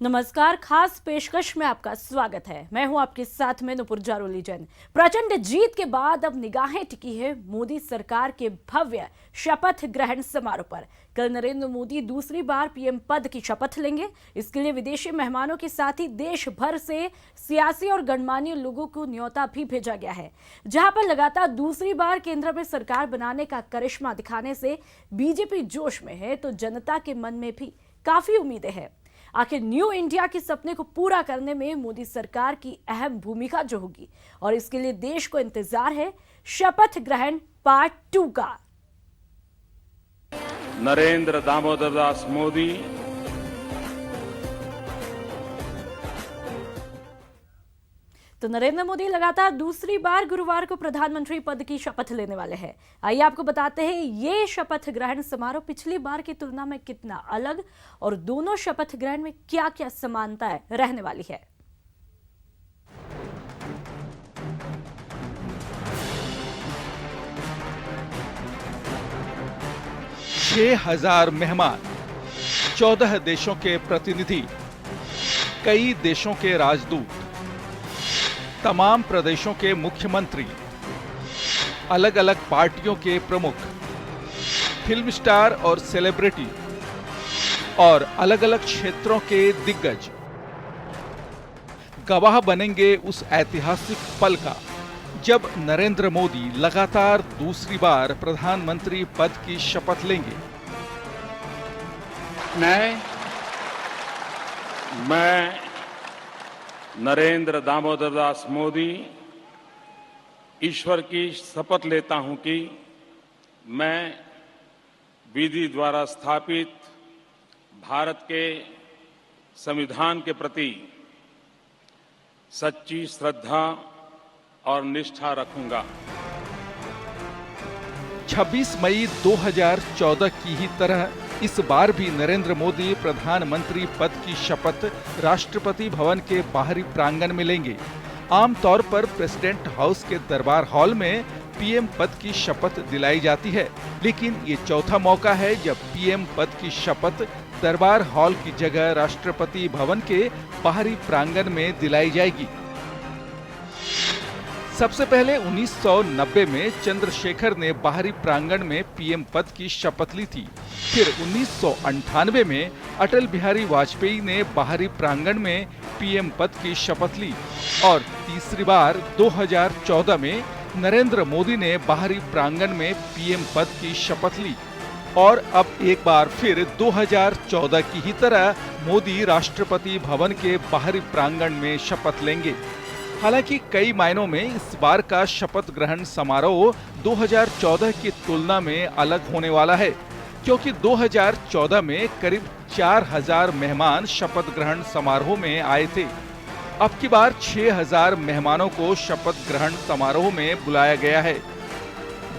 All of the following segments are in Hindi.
नमस्कार, खास पेशकश में आपका स्वागत है। मैं हूं आपके साथ में नुपुर जारोली जैन। प्रचंड जीत के बाद अब निगाहें टिकी है मोदी सरकार के भव्य शपथ ग्रहण समारोह पर। कल नरेंद्र मोदी दूसरी बार पीएम पद की शपथ लेंगे। इसके लिए विदेशी मेहमानों के साथ ही देश भर से सियासी और गणमान्य लोगों को न्योता भी भेजा गया है। जहां पर लगातार दूसरी बार केंद्र में सरकार बनाने का करिश्मा दिखाने से बीजेपी जोश में है, तो जनता के मन में भी काफी उम्मीदें हैं। आखिर न्यू इंडिया के सपने को पूरा करने में मोदी सरकार की अहम भूमिका जो होगी, और इसके लिए देश को इंतजार है शपथ ग्रहण पार्ट 2 का। नरेंद्र दामोदर दास मोदी तो नरेंद्र मोदी लगातार दूसरी बार गुरुवार को प्रधानमंत्री पद की शपथ लेने वाले हैं। आइए आपको बताते हैं ये शपथ ग्रहण समारोह पिछली बार की तुलना में कितना अलग और दोनों शपथ ग्रहण में क्या क्या समानताएं रहने वाली है। 6,000 मेहमान, 14 देशों के प्रतिनिधि, कई देशों के राजदूत, तमाम प्रदेशों के मुख्यमंत्री, अलग अलग पार्टियों के प्रमुख, फिल्म स्टार और सेलिब्रिटी और अलग अलग क्षेत्रों के दिग्गज गवाह बनेंगे उस ऐतिहासिक पल का जब नरेंद्र मोदी लगातार दूसरी बार प्रधानमंत्री पद की शपथ लेंगे। मैं नरेंद्र दामोदर दास मोदी ईश्वर की शपथ लेता हूं कि मैं विधि द्वारा स्थापित भारत के संविधान के प्रति सच्ची श्रद्धा और निष्ठा रखूंगा। 26 मई 2014 की ही तरह इस बार भी नरेंद्र मोदी प्रधानमंत्री पद की शपथ राष्ट्रपति भवन के बाहरी प्रांगण में लेंगे। आमतौर पर प्रेसिडेंट हाउस के दरबार हॉल में पीएम पद की शपथ दिलाई जाती है, लेकिन ये चौथा मौका है जब पीएम पद की शपथ दरबार हॉल की जगह राष्ट्रपति भवन के बाहरी प्रांगण में दिलाई जाएगी। सबसे पहले 1990 में चंद्रशेखर ने बाहरी प्रांगण में पीएम पद की शपथ ली थी। फिर 1998 में अटल बिहारी वाजपेयी ने बाहरी प्रांगण में पीएम पद की शपथ ली और तीसरी बार 2014 में नरेंद्र मोदी ने बाहरी प्रांगण में पीएम पद की शपथ ली और अब एक बार फिर 2014 की ही तरह मोदी राष्ट्रपति भवन के बाहरी प्रांगण में शपथ लेंगे। हालांकि कई मायनों में इस बार का शपथ ग्रहण समारोह 2014 की तुलना में अलग होने वाला है, क्योंकि 2014 में करीब 4,000 मेहमान शपथ ग्रहण समारोह में आए थे। अब की बार 6,000 मेहमानों को शपथ ग्रहण समारोह में बुलाया गया है।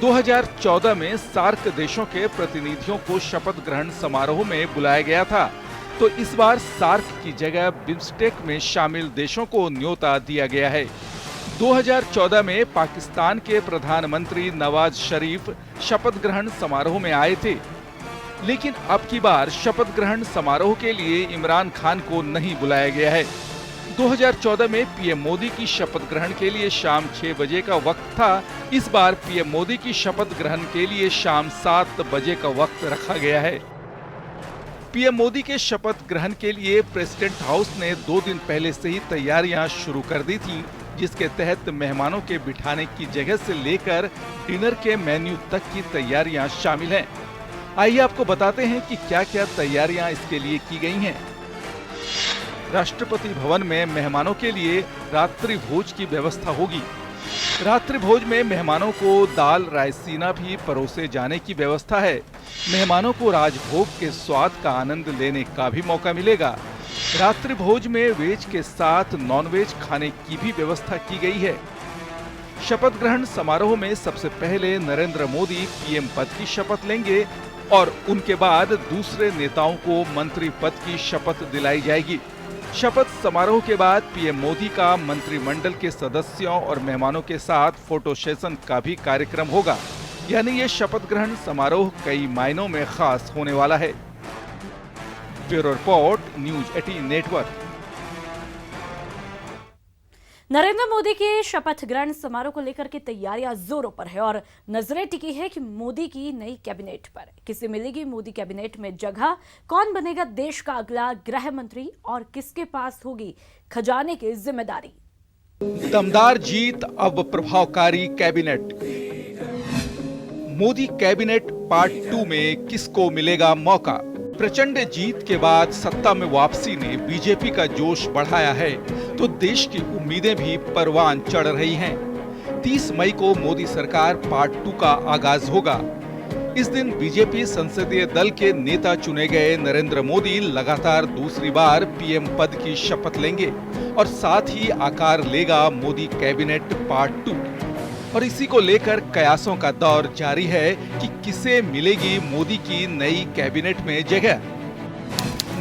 2014 में सार्क देशों के प्रतिनिधियों को शपथ ग्रहण समारोह में बुलाया गया था, तो इस बार सार्क की जगह बिम्स्टेक में शामिल देशों को न्योता दिया गया है। 2014 में पाकिस्तान के प्रधानमंत्री नवाज शरीफ शपथ ग्रहण समारोह में आए थे, लेकिन अब की बार शपथ ग्रहण समारोह के लिए इमरान खान को नहीं बुलाया गया है। 2014 में पीएम मोदी की शपथ ग्रहण के लिए शाम 6 बजे का वक्त था। इस बार पीएम मोदी की शपथ ग्रहण के लिए शाम 7 बजे का वक्त रखा गया है। पीएम मोदी के शपथ ग्रहण के लिए प्रेसिडेंट हाउस ने 2 दिन पहले से ही तैयारियां शुरू कर दी थी, जिसके तहत मेहमानों के बिठाने की जगह से लेकर डिनर के मेन्यू तक की तैयारियां शामिल हैं। आइए आपको बताते हैं कि क्या-क्या तैयारियां इसके लिए की गई हैं। राष्ट्रपति भवन में मेहमानों के लिए रात्रि भोज की व्यवस्था होगी। रात्रि भोज में मेहमानों को दाल रायसीना भी परोसे जाने की व्यवस्था है। मेहमानों को राजभोग के स्वाद का आनंद लेने का भी मौका मिलेगा। रात्रि भोज में वेज के साथ नॉनवेज खाने की भी व्यवस्था की गई है। शपथ ग्रहण समारोह में सबसे पहले नरेंद्र मोदी पीएम पद की शपथ लेंगे और उनके बाद दूसरे नेताओं को मंत्री पद की शपथ दिलाई जाएगी। शपथ समारोह के बाद पीएम मोदी का मंत्रिमंडल के सदस्यों और मेहमानों के साथ फोटो सेशन का भी कार्यक्रम होगा। यानी ये शपथ ग्रहण समारोह कई मायनों में खास होने वाला है। Bureau report, news 18 network. Narendra Modi के शपथ ग्रहण समारोह को लेकर के तैयारियां जोरों पर है और नजरें टिकी है कि मोदी की नई कैबिनेट पर किसे मिलेगी मोदी कैबिनेट में जगह, कौन बनेगा देश का अगला गृह मंत्री और किसके पास होगी खजाने की जिम्मेदारी। दमदार जीत, अब प्रभावकारी कैबिनेट। मोदी कैबिनेट पार्ट 2 में किसको मिलेगा मौका। प्रचंड जीत के बाद सत्ता में वापसी ने बीजेपी का जोश बढ़ाया है तो देश की उम्मीदें भी परवान चढ़ रही हैं। 30 मई को मोदी सरकार पार्ट 2 का आगाज होगा। इस दिन बीजेपी संसदीय दल के नेता चुने गए नरेंद्र मोदी लगातार दूसरी बार पीएम पद की शपथ लेंगे और साथ ही आकार लेगा मोदी कैबिनेट पार्ट 2। और इसी को लेकर कयासों का दौर जारी है कि किसे मिलेगी मोदी की नई कैबिनेट में जगह।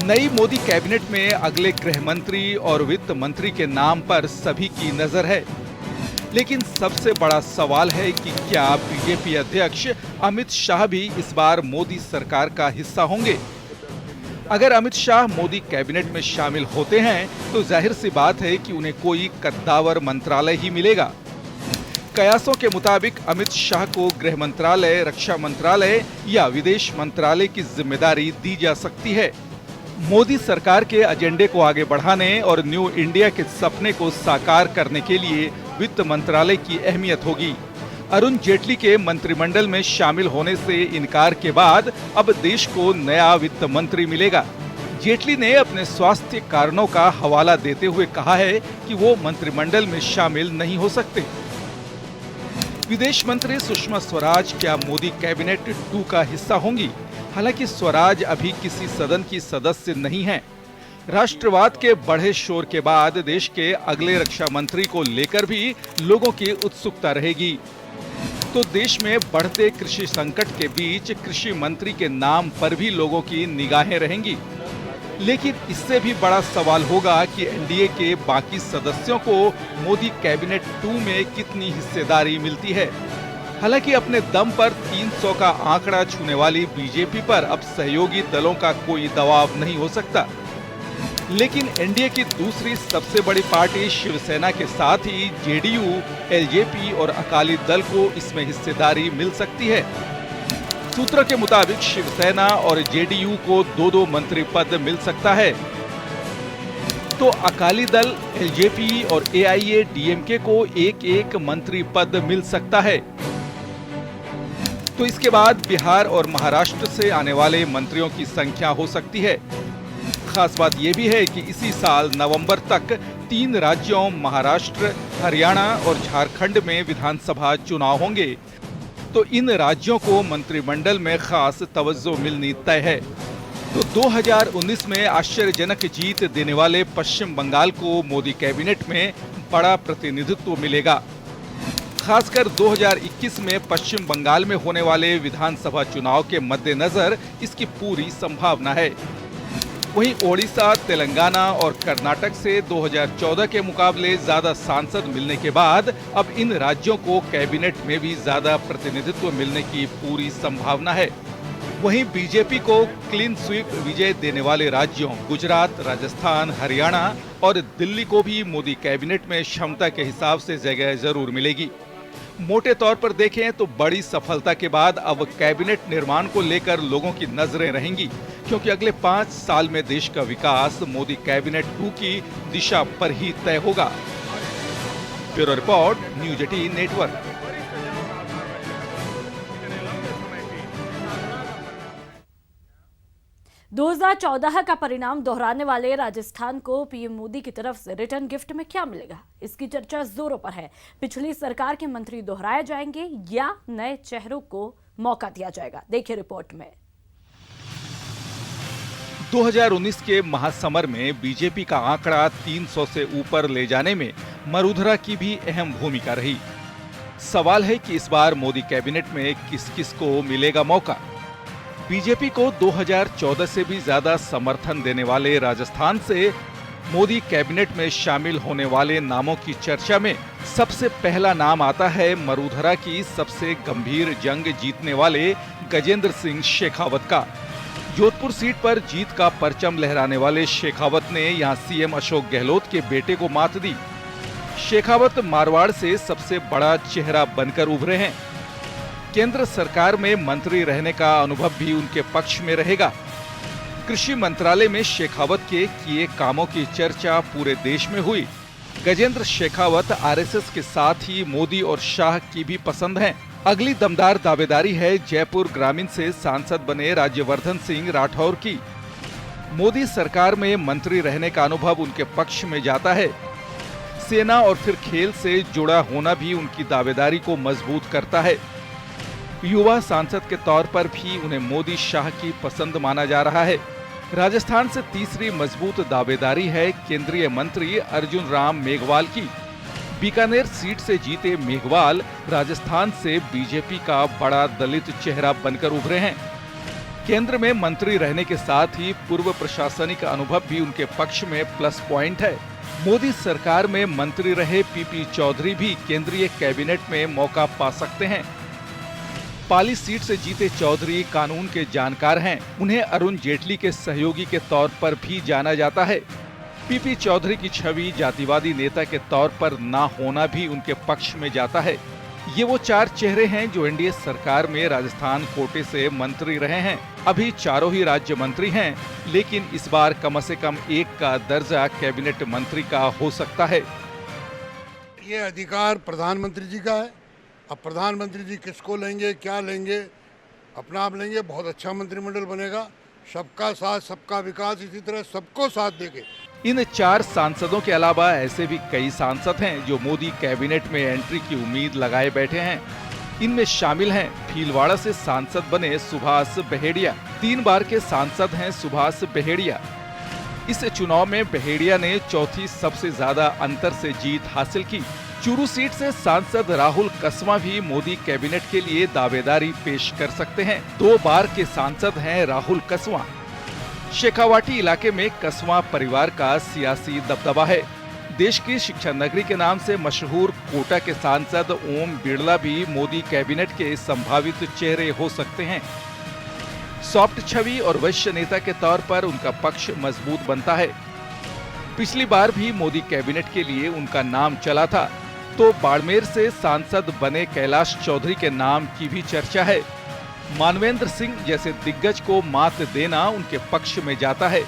नई मोदी कैबिनेट में अगले गृह मंत्री और वित्त मंत्री के नाम पर सभी की नजर है, लेकिन सबसे बड़ा सवाल है कि क्या बीजेपी अध्यक्ष अमित शाह भी इस बार मोदी सरकार का हिस्सा होंगे। अगर अमित शाह मोदी कैबिनेट में शामिल होते हैं तो जाहिर सी बात है कि उन्हें कोई कद्दावर मंत्रालय ही मिलेगा। कयासों के मुताबिक अमित शाह को गृह मंत्रालय, रक्षा मंत्रालय या विदेश मंत्रालय की जिम्मेदारी दी जा सकती है। मोदी सरकार के एजेंडे को आगे बढ़ाने और न्यू इंडिया के सपने को साकार करने के लिए वित्त मंत्रालय की अहमियत होगी। अरुण जेटली के मंत्रिमंडल में शामिल होने से इनकार के बाद अब देश को नया वित्त मंत्री मिलेगा। जेटली ने अपने स्वास्थ्य कारणों का हवाला देते हुए कहा है कि वो मंत्रिमंडल में शामिल नहीं हो सकते। विदेश मंत्री सुषमा स्वराज क्या मोदी कैबिनेट 2 का हिस्सा होंगी? हालांकि स्वराज अभी किसी सदन की सदस्य नहीं है। राष्ट्रवाद के बढ़े शोर के बाद देश के अगले रक्षा मंत्री को लेकर भी लोगों की उत्सुकता रहेगी। तो देश में बढ़ते कृषि संकट के बीच कृषि मंत्री के नाम पर भी लोगों की निगाहें रहेंगी। लेकिन इससे भी बड़ा सवाल होगा कि एनडीए के बाकी सदस्यों को मोदी कैबिनेट 2 में कितनी हिस्सेदारी मिलती है। हालांकि अपने दम पर 300 का आंकड़ा छूने वाली बीजेपी पर अब सहयोगी दलों का कोई दबाव नहीं हो सकता। लेकिन एनडीए की दूसरी सबसे बड़ी पार्टी शिवसेना के साथ ही जेडीयू, एलजेपी और अकाली दल को इसमें हिस्सेदारी मिल सकती है। सूत्रों के मुताबिक शिवसेना और जेडीयू को 2-2 मंत्री पद मिल सकता है, तो अकाली दल, एलजेपी और एआईएडीएमके को 1-1 मंत्री पद मिल सकता है। तो इसके बाद बिहार और महाराष्ट्र से आने वाले मंत्रियों की संख्या हो सकती है। खास बात यह भी है कि इसी साल नवंबर तक 3 राज्यों महाराष्ट्र, हरियाणा और झारखंड में विधानसभा चुनाव होंगे, तो इन राज्यों को मंत्रिमंडल में खास तवज्जो मिलनी तय है। तो 2019 में आश्चर्यजनक जीत देने वाले पश्चिम बंगाल को मोदी कैबिनेट में बड़ा प्रतिनिधित्व मिलेगा। खासकर 2021 में पश्चिम बंगाल में होने वाले विधानसभा चुनाव के मद्देनजर इसकी पूरी संभावना है। वहीं ओडिशा, तेलंगाना और कर्नाटक से 2014 के मुकाबले ज्यादा सांसद मिलने के बाद अब इन राज्यों को कैबिनेट में भी ज्यादा प्रतिनिधित्व मिलने की पूरी संभावना है। वहीं बीजेपी को क्लीन स्वीप विजय देने वाले राज्यों गुजरात, राजस्थान, हरियाणा और दिल्ली को भी मोदी कैबिनेट में क्षमता के हिसाब से जगह जरूर मिलेगी। मोटे तौर पर देखें तो बड़ी सफलता के बाद अब कैबिनेट निर्माण को लेकर लोगों की नजरें रहेंगी, क्योंकि अगले 5 साल में देश का विकास मोदी कैबिनेट 2 की दिशा पर ही तय होगा। Bureau report, news 18 network. दो 2014 का परिणाम दोहराने वाले राजस्थान को पीएम मोदी की तरफ से रिटर्न गिफ्ट में क्या मिलेगा, इसकी चर्चा जोरों पर है। पिछली सरकार के मंत्री दोहराए जाएंगे या नए चेहरों को मौका दिया जाएगा, देखिए रिपोर्ट में। 2019 के महासमर में बीजेपी का आंकड़ा 300 से ऊपर ले जाने में मरुधरा की भी अहम भूमिका रही। सवाल है कि इस बार मोदी कैबिनेट में किस किस को मिलेगा मौका। बीजेपी को 2014 से भी ज्यादा समर्थन देने वाले राजस्थान से मोदी कैबिनेट में शामिल होने वाले नामों की चर्चा में सबसे पहला नाम आता है मरुधरा की सबसे गंभीर जंग जीतने वाले गजेंद्र सिंह शेखावत का। जोधपुर सीट पर जीत का परचम लहराने वाले शेखावत ने यहां सीएम अशोक गहलोत के बेटे को मात दी। शेखावत मारवाड़ से सबसे बड़ा चेहरा बनकर उभरे हैं। केंद्र सरकार में मंत्री रहने का अनुभव भी उनके पक्ष में रहेगा। कृषि मंत्रालय में शेखावत के किए कामों की चर्चा पूरे देश में हुई। गजेंद्र शेखावत आरएसएस के साथ ही मोदी और शाह की भी पसंद हैं। अगली दमदार दावेदारी है जयपुर ग्रामीण से सांसद बने राज्यवर्धन सिंह राठौर की। मोदी सरकार में मंत्री रहने का अनुभव उनके पक्ष में जाता है। सेना और फिर खेल से जुड़ा होना भी उनकी दावेदारी को मजबूत करता है। युवा सांसद के तौर पर भी उन्हें मोदी शाह की पसंद माना जा रहा है। राजस्थान से तीसरी मजबूत दावेदारी है केंद्रीय मंत्री अर्जुन राम मेघवाल की। बीकानेर सीट से जीते मेघवाल राजस्थान से बीजेपी का बड़ा दलित चेहरा बनकर उभरे हैं। केंद्र में मंत्री रहने के साथ ही पूर्व प्रशासनिक अनुभव भी उनके पक्ष में प्लस पॉइंट है। मोदी सरकार में मंत्री रहे पीपी चौधरी भी केंद्रीय कैबिनेट में मौका पा सकते हैं। पाली सीट से जीते चौधरी कानून के जानकार हैं। उन्हें अरुण जेटली के सहयोगी के तौर पर भी जाना जाता है। पीपी चौधरी की छवि जातिवादी नेता के तौर पर ना होना भी उनके पक्ष में जाता है। ये वो चार चेहरे हैं जो एनडीए सरकार में राजस्थान कोटे से मंत्री रहे हैं। अभी चारों ही राज्य मंत्री हैं, लेकिन इस बार कम से कम एक का दर्जा कैबिनेट मंत्री का हो सकता है। ये अधिकार प्रधानमंत्री जी का है। अब प्रधानमंत्री जी किसको लेंगे, क्या लेंगे, अपना आप लेंगे, बहुत अच्छा मंत्रिमंडल बनेगा। सबका साथ सबका विकास, इसी तरह सबको साथ देंगे। इन चार सांसदों के अलावा ऐसे भी कई सांसद हैं जो मोदी कैबिनेट में एंट्री की उम्मीद लगाए बैठे हैं। इनमें शामिल हैं भीलवाड़ा से सांसद बने सुभाष बहेड़िया। 3 बार के सांसद हैं सुभाष बहेड़िया। इस चुनाव में बहेड़िया ने चौथी सबसे ज्यादा अंतर से जीत हासिल की। चूरू सीट से सांसद राहुल कसवा भी मोदी कैबिनेट के लिए दावेदारी पेश कर सकते हैं। 2 बार के सांसद हैं राहुल कसवा। शेखावाटी इलाके में कसवा परिवार का सियासी दबदबा है। देश की शिक्षा नगरी के नाम से मशहूर कोटा के सांसद ओम बिड़ला भी मोदी कैबिनेट के संभावित चेहरे हो सकते हैं। सॉफ्ट छवि और वैश्य नेता के तौर पर उनका पक्ष मजबूत बनता है। पिछली बार भी मोदी कैबिनेट के लिए उनका नाम चला था, तो बाड़मेर से सांसद बने कैलाश चौधरी के नाम की भी चर्चा है। मानवेंद्र सिंह जैसे दिग्गज को मात देना उनके पक्ष में जाता है।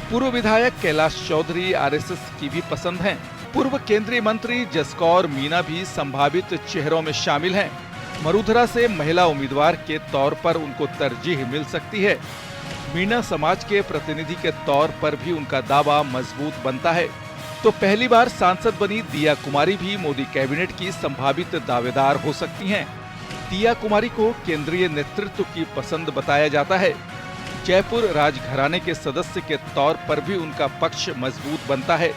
पूर्व विधायक कैलाश चौधरी आरएसएस की भी पसंद हैं। पूर्व केंद्रीय मंत्री जसकौर मीना भी संभावित चेहरों में शामिल हैं। मरुधरा से महिला उम्मीदवार के तौर पर उनको तरजीह मिल सकती है। मीणा समाज के प्रतिनिधि के तौर पर भी उनका दावा मजबूत बनता है। तो पहली बार सांसद बनी दिया कुमारी भी मोदी कैबिनेट की संभावित दावेदार हो सकती हैं। दिया कुमारी को केंद्रीय नेतृत्व की पसंद बताया जाता है। जयपुर राजघराने के सदस्य के तौर पर भी उनका पक्ष मजबूत बनता है।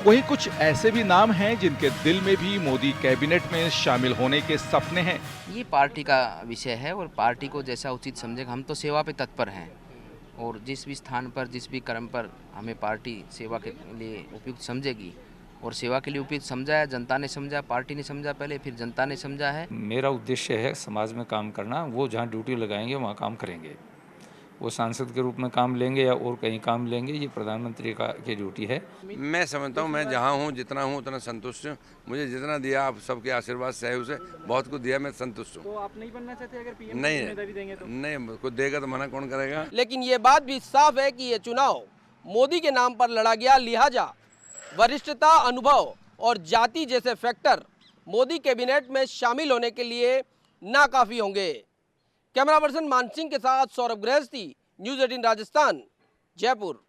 वहीं कुछ ऐसे भी नाम हैं जिनके दिल में भी मोदी कैबिनेट में शामिल होने के सपने हैं। ये पार्टी का विषय है और पार्टी को जैसा उचित समझेगा। हम तो सेवा पे तत्पर हैं और जिस भी स्थान पर, जिस भी कर्म पर हमें पार्टी सेवा के लिए उपयुक्त समझेगी और सेवा के लिए उपयुक्त समझा है। जनता ने समझा, पार्टी ने समझा, पहले फिर जनता ने समझा है। मेरा उद्देश्य है समाज में काम करना। वो जहाँ ड्यूटी लगाएंगे वहाँ काम करेंगे। वो सांसद के रूप में काम लेंगे या और कहीं काम लेंगे, ये प्रधानमंत्री की ड्यूटी है। मैं समझता हूँ मैं जहाँ हूँ, जितना हूँ उतना संतुष्ट हूँ। मुझे जितना दिया आप सबके आशीर्वाद सहयोग से बहुत कुछ दिया, मैं संतुष्ट हूँ। तो आप नहीं बनना चाहते अगर पीएम नहीं जिम्मेदारी देंगे तो? नहीं, कुछ देगा तो मना कौन करेगा। लेकिन ये बात भी साफ है कि ये चुनाव मोदी के नाम पर लड़ा गया, लिहाजा वरिष्ठता, अनुभव और जाति जैसे फैक्टर मोदी कैबिनेट में शामिल होने के लिए नाकाफी होंगे। कैमरा पर्सन मानसिंह के साथ सौरभ गृहस्थी, न्यूज़ 18 राजस्थान, जयपुर।